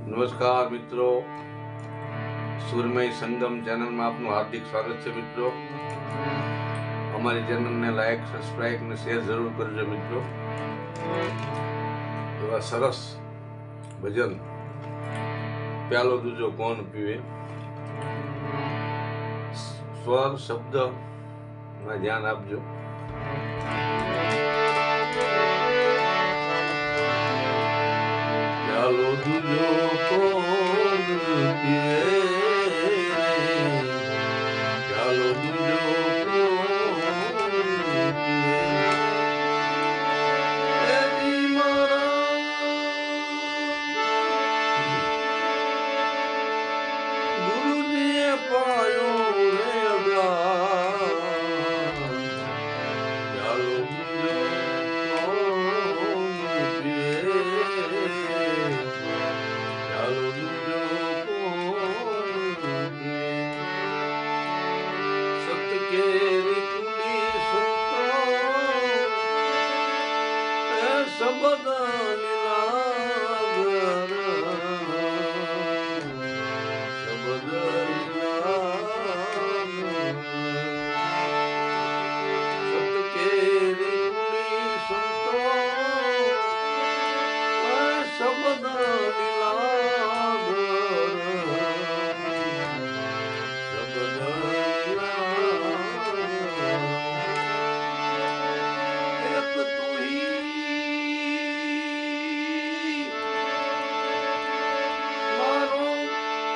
નમસ્કાર મિત્રો, સુરમય સંગમ ચેનલમાં આપનું હાર્દિક સ્વાગત છે મિત્રો. અમારી ચેનલને લાઈક, સબસ્ક્રાઇબ અને શેર જરૂર કરજો મિત્રો. એવા સરસ ભજન પ્યાલો દૂજો કોણ પીવે, સ્વર શબ્દમાં ધ્યાન આપજો. પ્યાલો દૂજો કોણ પીવે, પ્યાલો દૂજો શબ્દ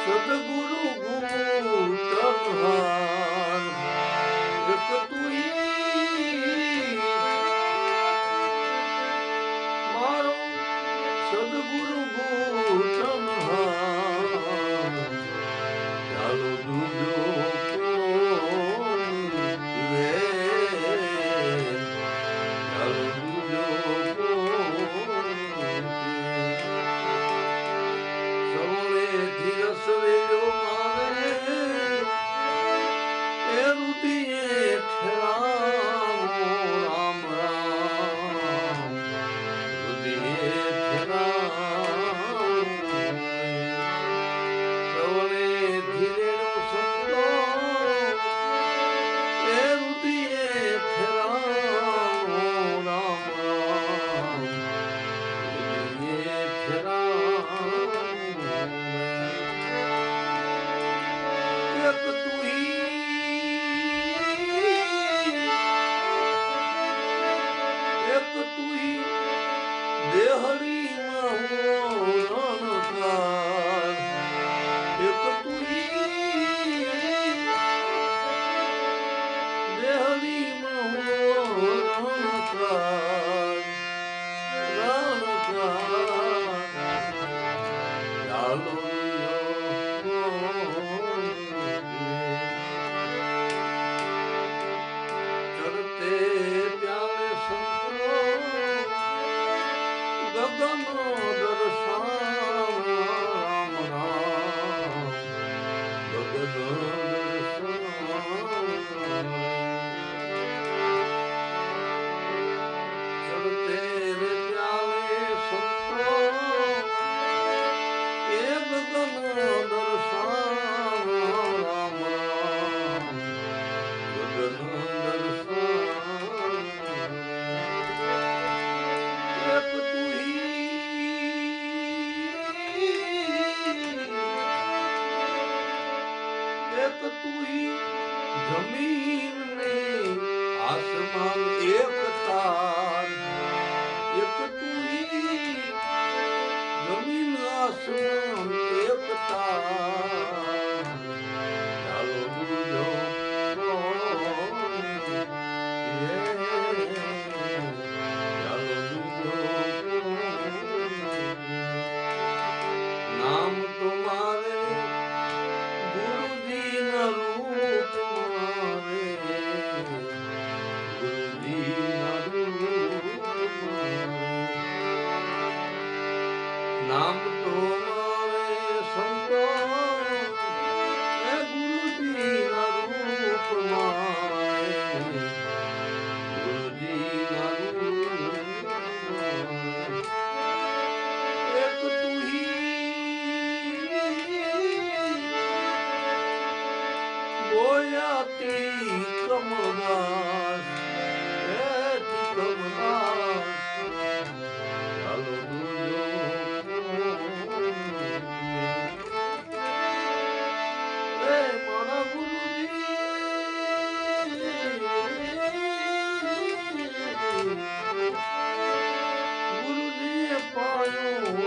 સદગુરુ ગુરુતનહાર એક તુઈ મારો સદગુરુ ગુરુતનહાર ચાલો દૂજો જમીન ને આસમાન એક તાર એક તુઈ જમીન આસમાન એક તાર ચાલો દૂજો ચાલો દૂજો નામ તમારે ગુરુજી ના રૂપ નામ તો મારે સંતો ગુરુજી ના રૂપ ગુરુજી ના રૂપ એક તુહી યાતી કમદાસ એતી કમદાસ ચાલો દુજો એ મારા ગુરુજીએ પાયો